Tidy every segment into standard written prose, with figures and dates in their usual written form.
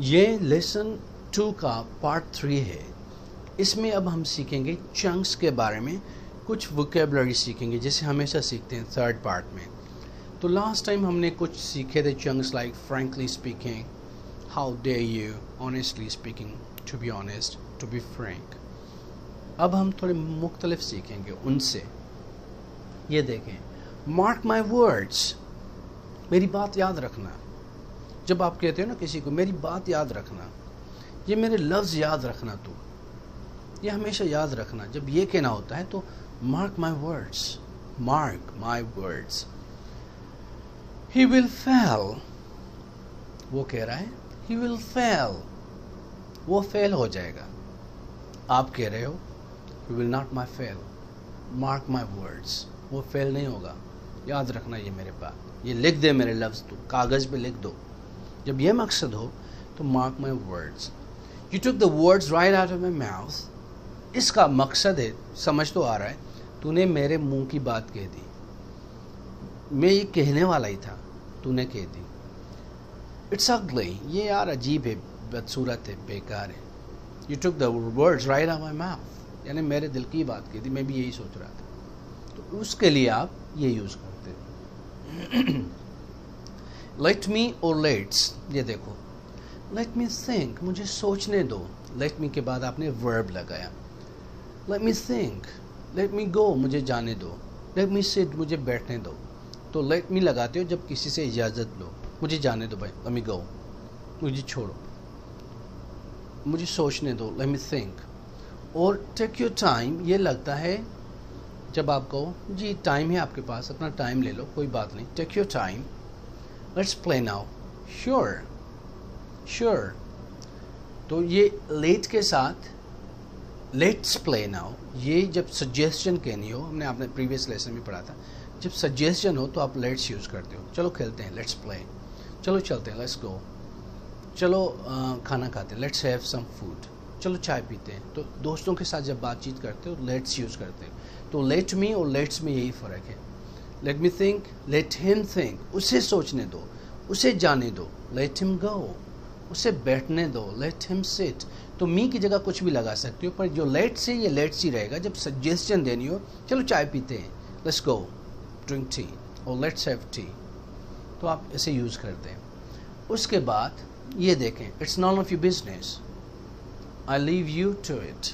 یہ لیسن 2 کا پارٹ 3 ہے. اس میں اب ہم سیکھیں گے چنکس کے بارے میں، کچھ ووکیبلری سیکھیں گے جیسے ہمیشہ سیکھتے ہیں تھرڈ پارٹ میں. تو لاسٹ ٹائم ہم نے کچھ سیکھے تھے chunks like frankly speaking, how do you, honestly speaking, to be honest, to be frank. اب ہم تھوڑے مختلف سیکھیں گے ان سے. یہ دیکھیں، مارک مائی ورڈس، میری بات یاد رکھنا. جب آپ کہتے ہو نا کسی کو میری بات یاد رکھنا، یہ میرے لفظ یاد رکھنا، تو یہ ہمیشہ یاد رکھنا. جب یہ کہنا ہوتا ہے تو mark my words, mark my words. He will fail, وہ کہہ رہا ہے ہی ول فیل، وہ فیل ہو جائے گا. آپ کہہ رہے ہو he will not my fail, mark my words, وہ فیل نہیں ہوگا. یاد رکھنا یہ میرے بات، یہ لکھ دے میرے لفظ، تو کاغذ پہ لکھ دو. جب یہ مقصد ہو تو mark my words. You took the words right out of my mouth. اس کا مقصد ہے، سمجھ تو آ رہا ہے، تو نے میرے منہ کی بات کہہ دی، میں یہ کہنے والا ہی تھا، تو نے کہہ دی. اٹس اگلی، یہ یار عجیب ہے، بدصورت ہے، بیکار ہے. You took the words right out my mouth, یعنی میرے دل کی بات کہہ دی، میں بھی یہی سوچ رہا تھا. تو اس کے لیے آپ یہ یوز کرتے ہیں. لیٹ می اور لیٹس، یہ دیکھو، لیٹ می تھنک، مجھے سوچنے دو. لیٹ می کے بعد آپ نے ورب لگایا. Let me think, let me go, مجھے جانے دو. لیٹ می سٹ، مجھے بیٹھنے دو. تو لیٹ می لگاتے ہو جب کسی سے اجازت لو، مجھے جانے دو بھائی، لیٹ می گو، مجھے چھوڑو، مجھے سوچنے دو، لیٹ می تھنک. اور ٹیک یور ٹائم، یہ لگتا ہے جب آپ کہو جی ٹائم ہے آپ کے پاس، اپنا ٹائم لے لو، کوئی بات نہیں، take your time. Let's play now, sure, sure. تو یہ لیٹ کے ساتھ لیٹس پلے ناؤ، یہ جب سجیسشن کہنی ہو، ہم نے آپ نے پریویس لیسن میں پڑھا تھا، جب سجیسشن ہو تو آپ لیٹس یوز کرتے ہو. چلو کھیلتے ہیں، لیٹس پلے. چلو چلتے ہیں، لیٹس گو. چلو کھانا کھاتے ہیں، لیٹس ہیو سم فوڈ. چلو چائے پیتے ہیں. تو دوستوں کے ساتھ جب بات چیت کرتے ہو لیٹس یوز کرتے ہیں. تو لیٹ می اور لیٹس میں یہی فرق ہے. لیٹ می تھنک، لیٹ ہم تھنک، اسے سوچنے دو، اسے جانے دو. لیٹ ہم گو، اسے بیٹھنے دو. لیٹ ہم سٹ. تو می کی جگہ کچھ بھی لگا سکتے ہو، پر جو لیٹ سے یہ لیٹس ہی رہے گا. جب سجیسشن دینی ہو، چلو چائے پیتے ہیں، لیٹس گو ڈرنک ٹی، اور لیٹس ہیو ٹی، تو آپ اسے یوز کرتے ہیں. اس کے بعد یہ دیکھیں، it's none of your business, I leave you to it.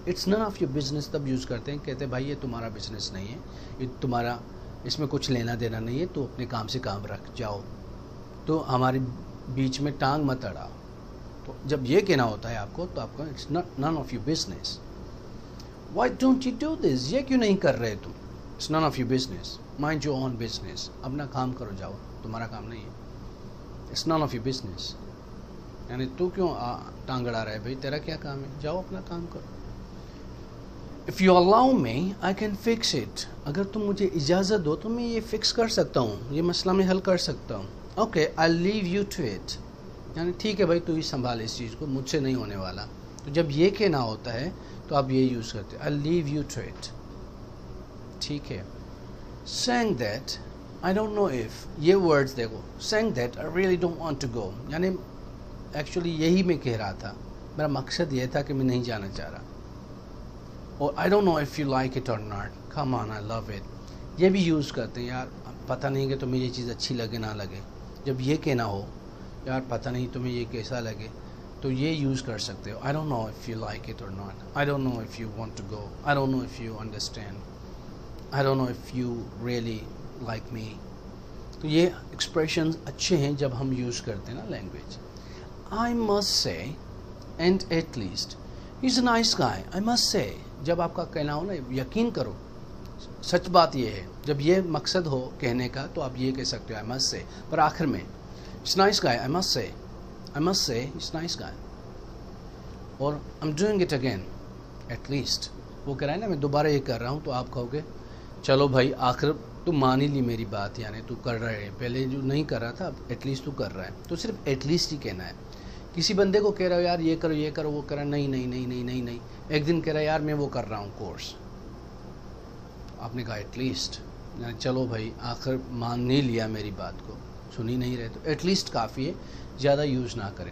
It's none of your business تب یوز کرتے ہیں، کہتے ہیں بھائی یہ تمہارا بزنس نہیں ہے، یہ تمہارا، اس میں کچھ لینا دینا نہیں ہے، تو اپنے کام سے کام رکھ جاؤ، تو ہمارے بیچ میں ٹانگ مت اڑاؤ. تو جب یہ کہنا ہوتا ہے آپ کو، تو آپ کو it's none of your business. Why don't you do this, یہ کیوں نہیں کر رہے تم؟ It's none of your business, mind your own business, اپنا کام کرو جاؤ، تمہارا کام نہیں ہے. It's none of your business, یعنی تو کیوں ٹانگ اڑا رہا ہے بھائی، تیرا کیا کام ہے، جاؤ اپنا کام کرو. If you allow me, I can fix it. اگر تم مجھے اجازت دو تو میں یہ فکس کر سکتا ہوں، یہ مسئلہ میں حل کر سکتا ہوں. Okay, I'll leave you to it. یعنی ٹھیک ہے بھائی، تو ہی سنبھال اس چیز کو، مجھ سے نہیں ہونے والا. تو جب یہ کہنا ہوتا ہے تو آپ یہ یوز کرتے ہیں، I'll leave you to it. ٹھیک ہے. Saying that, I don't know if، یہ words دیکھو، saying that I really don't want to go، یعنی ایکچولی یہی میں کہہ رہا تھا، میرا مقصد یہ تھا کہ میں نہیں جانا چاہ رہا. اور I don't know if you like it or not, come on I love it، یہ بھی یوز کرتے ہیں. یار پتہ نہیں کہ تمہیں یہ چیز اچھی لگے نہ لگے. جب یہ کہنا ہو یار پتہ نہیں تمہیں یہ کیسا لگے، تو یہ یوز کر سکتے ہو. I don't know if you like it or not, I don't know if you want to go, I don't know if you understand, I don't know if you really like me. تو یہ expressions اچھے ہیں جب ہم use کرتے ہیں نا language. I must say and at least he's a nice guy, I must say. جب آپ کا کہنا ہو نا، یقین کرو، سچ بات یہ ہے، جب یہ مقصد ہو کہنے کا تو آپ یہ کہہ سکتے ہو I must say، پر آخر میں it's nice guy, I must say، I must say it's nice guy. اور I'm doing it again at least، وہ کہہ رہا ہے نا میں دوبارہ یہ کر رہا ہوں، تو آپ کہو گے چلو بھائی آخر تو مان ہی لی میری بات، یعنی تو کر رہا ہے، پہلے جو نہیں کر رہا تھا اب ایٹ لیسٹ تو کر رہا ہے. تو صرف ایٹ لیسٹ ہی کہنا ہے. کسی بندے کو کہہ رہا ہو یار یہ کرو یہ کرو، وہ کہہ رہا نہیں نہیں نہیں نہیں نہیں نہیں. ایک دن کہہ رہا ہے یار میں وہ کر رہا ہوں کورس، آپ نے کہا ایٹ لیسٹ، یعنی چلو بھائی آخر مان نہیں لیا میری بات کو، سن ہی نہیں رہے، تو ایٹ لیسٹ کافی ہے، زیادہ یوز نہ کریں.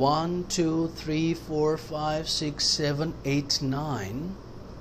1 2 3 4 5 6 7 8 9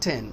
10।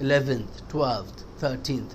11th 12th 13th।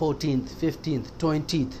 14th 15th 20th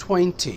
20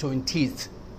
20th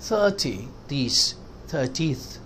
30 30 30th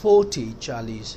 40 40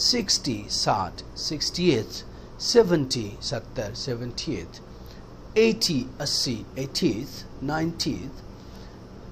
60 60 60th, 70 70 70th, 80 80 80th 90th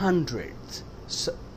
100th,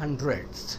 100th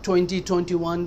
20 21,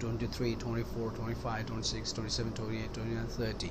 23 24 25 26 27 28 29 30,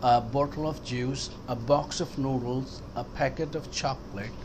a bottle of juice, a box of noodles, a packet of chocolate,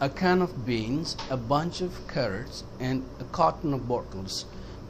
a can of beans, a bunch of carrots and a carton of bottles.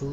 2,